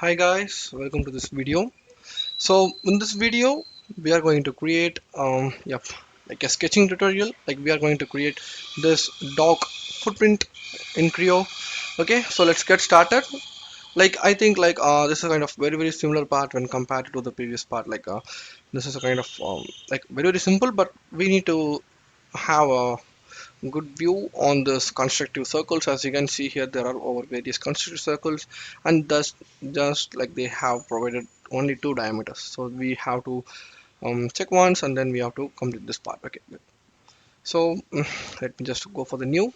Hi guys, welcome to this video. So in this video, we are going to create like a sketching tutorial. Like we are going to create this dog footprint in Creo. Okay, so let's get started. Like I think this is a kind of very similar part when compared to the previous part. This is a kind of like very simple, but we need to have a good view on this constructive circles. As you can see here, there are over various constructive circles, and thus just like they have provided only two diameters, so we have to check once and then we have to complete this part. Okay, good. So let me just go for the new.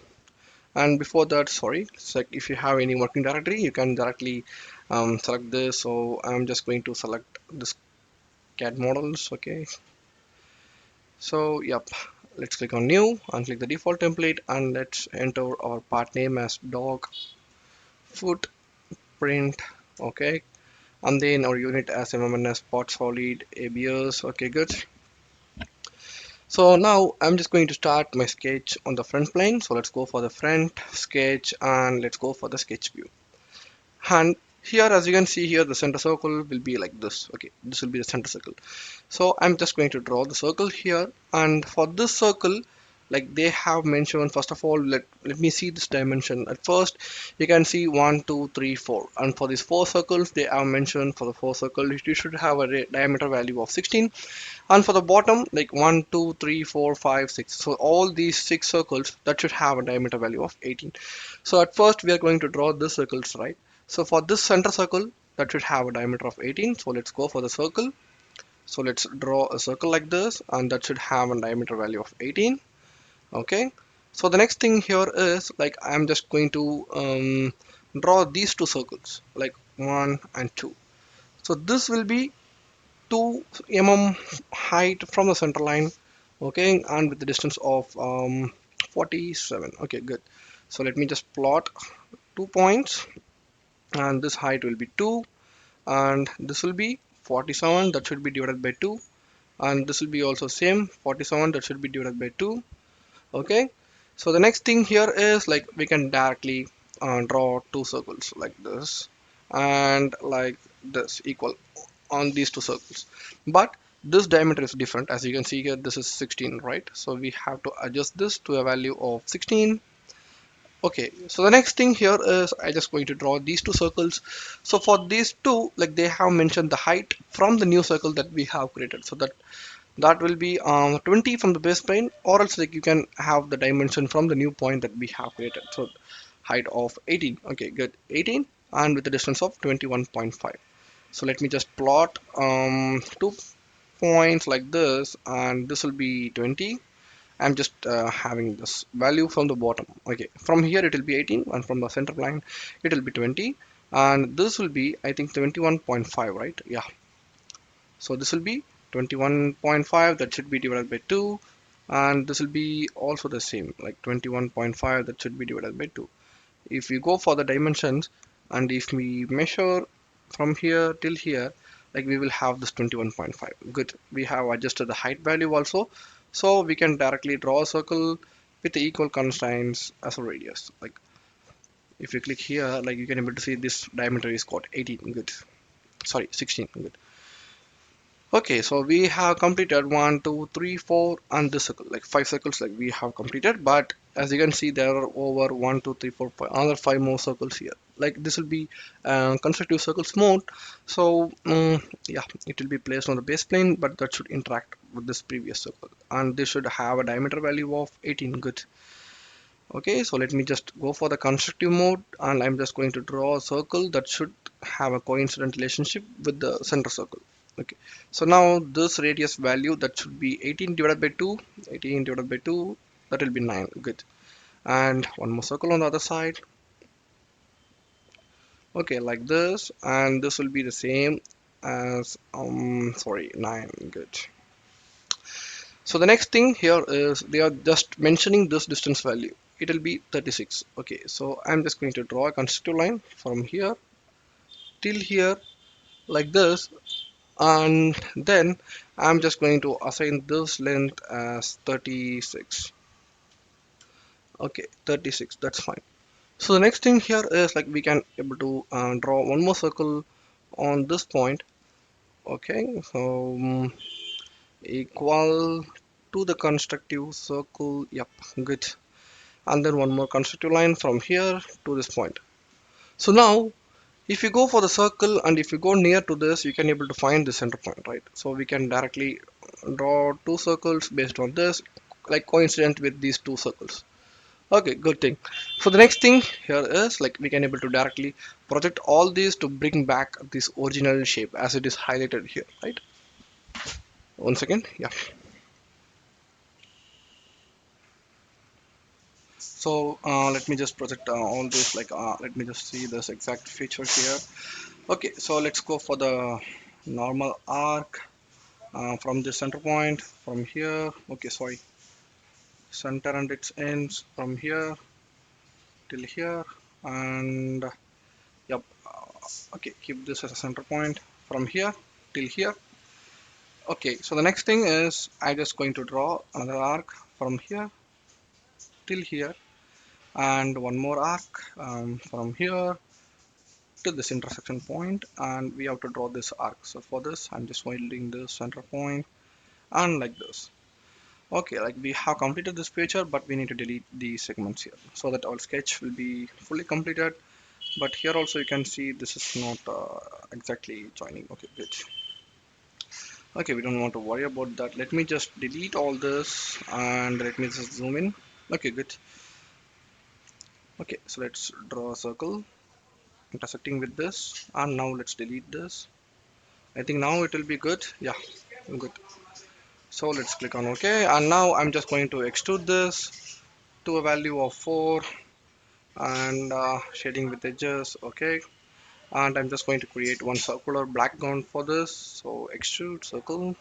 And before that, sorry, it's like if you have any working directory, you can directly select this. So I'm just going to select this CAD models. Okay, so yep, let's click on new and click the default template, and let's enter our part name as dog footprint. Okay, and then our unit as MMNS spot solid ABS. Okay, good. So now I'm just going to start my sketch on the front plane. So let's go for the front sketch and let's go for the sketch view. And here, as you can see here, the center circle will be like this. Okay, this will be the center circle. So I'm just going to draw the circle here, and for this circle, like they have mentioned, first of all, let me see this dimension. At first you can see 1 2 3 4, and for these four circles they have mentioned, for the four circle you should have a diameter value of 16, and for the bottom like 1 2 3 4 5 6, so all these six circles that should have a diameter value of 18. So at first we are going to draw this circles, right? So for this center circle, that should have a diameter of 18. So let's go for the circle. So let's draw a circle like this, and that should have a diameter value of 18. Okay, so the next thing here is like I'm just going to draw these two circles, like 1 and 2. So this will be 2 mm height from the center line. Okay, and with the distance of 47. Okay, good. So let me just plot 2 points, and this height will be 2, and this will be 47, that should be divided by 2, and this will be also same 47, that should be divided by 2. Okay, so the next thing here is like we can directly draw two circles like this and like this equal on these two circles, but this diameter is different. As you can see here, this is 16, right? So we have to adjust this to a value of 16. Okay, so the next thing here is I just going to draw these two circles. So for these two, like they have mentioned the height from the new circle that we have created, so that will be 20 from the base plane, or else like you can have the dimension from the new point that we have created. So height of 18. Okay, good, 18, and with the distance of 21.5. So let me just plot 2 points like this, and this will be 20. I'm just having this value from the bottom. Okay, from here it will be 18, and from the center line it will be 20, and this will be I think 21.5, right? Yeah, so this will be 21.5, that should be divided by 2, and this will be also the same, like 21.5, that should be divided by 2. If we go for the dimensions, and if we measure from here till here, like we will have this 21.5. Good, we have adjusted the height value also, so we can directly draw a circle with the equal constraints as a radius. Like if you click here, like you can able to see this diameter is called 18. Good, sorry, 16. Good. Okay, so we have completed 1 2 3 4 and this circle, like five circles like we have completed, but as you can see there are over 1 2 3 4 5, another five more circles here. Like this will be constructive circles mode. So yeah, it will be placed on the base plane, but that should interact with this previous circle, and this should have a diameter value of 18. Good. Okay, so let me just go for the constructive mode, and I'm just going to draw a circle that should have a coincident relationship with the center circle. Okay, so now this radius value, that should be 18 divided by 2, 18 divided by 2, that will be 9. Good. And one more circle on the other side. Okay, like this, and this will be the same as sorry, 9. Good. So the next thing here is they are just mentioning this distance value. It will be 36. Okay, so I'm just going to draw a constructive line from here till here like this, and then I'm just going to assign this length as 36. Okay, 36, that's fine. So the next thing here is like we can able to draw one more circle on this point. Okay, so equal to the constructive circle. Yep, good. And then one more constructive line from here to this point. So now if you go for the circle and if you go near to this, you can able to find the center point, right? So we can directly draw two circles based on this, like coincident with these two circles. Okay, good thing. So the next thing here is like we can able to directly project all these to bring back this original shape as it is highlighted here, right? One second, yeah. So let me just project all this, like let me just see this exact feature here. Okay, so let's go for the normal arc from the center point from here. Okay, sorry, center and its ends from here till here, and yep. Okay, keep this as a center point from here till here. Okay, so the next thing is I just going to draw another arc from here till here, and one more arc from here to this intersection point, and we have to draw this arc. So for this I'm just holding this center point and like this. Okay, like we have completed this picture, but we need to delete these segments here so that our sketch will be fully completed. But here also you can see this is not exactly joining. Okay, good. Okay, we don't want to worry about that. Let me just delete all this and let me just zoom in. Okay, good. Okay, so let's draw a circle intersecting with this, and now let's delete this. I think now it will be good. Yeah, good. So let's click on OK, and now I'm just going to extrude this to a value of 4 and shading with edges. Okay, and I'm just going to create one circular background for this. So extrude circle,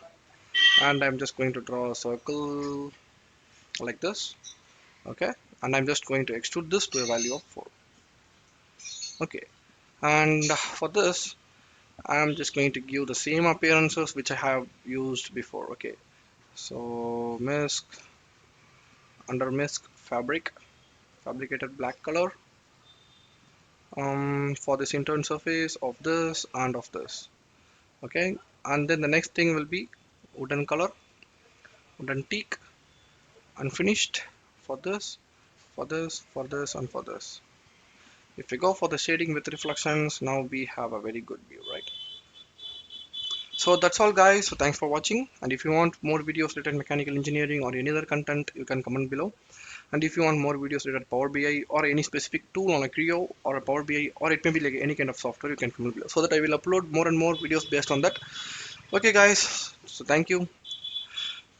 and I'm just going to draw a circle like this. Okay, and I'm just going to extrude this to a value of 4. Okay, and for this I'm just going to give the same appearances which I have used before. Okay, so mask, under mask fabric, fabricated black color, for this intern surface of this and of this. Okay, and then the next thing will be wooden color, wooden teak, unfinished for this, for this, for this, and for this. If we go for the shading with reflections, now we have a very good view, right? So that's all guys. So thanks for watching, and if you want more videos related mechanical engineering or any other content, you can comment below. And if you want more videos related Power BI or any specific tool on a Creo or a Power BI, or it may be like any kind of software, you can comment below so that I will upload more and more videos based on that. Okay guys, so thank you.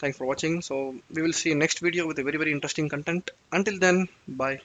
Thanks for watching. So we will see next video with a very interesting content. Until then, bye.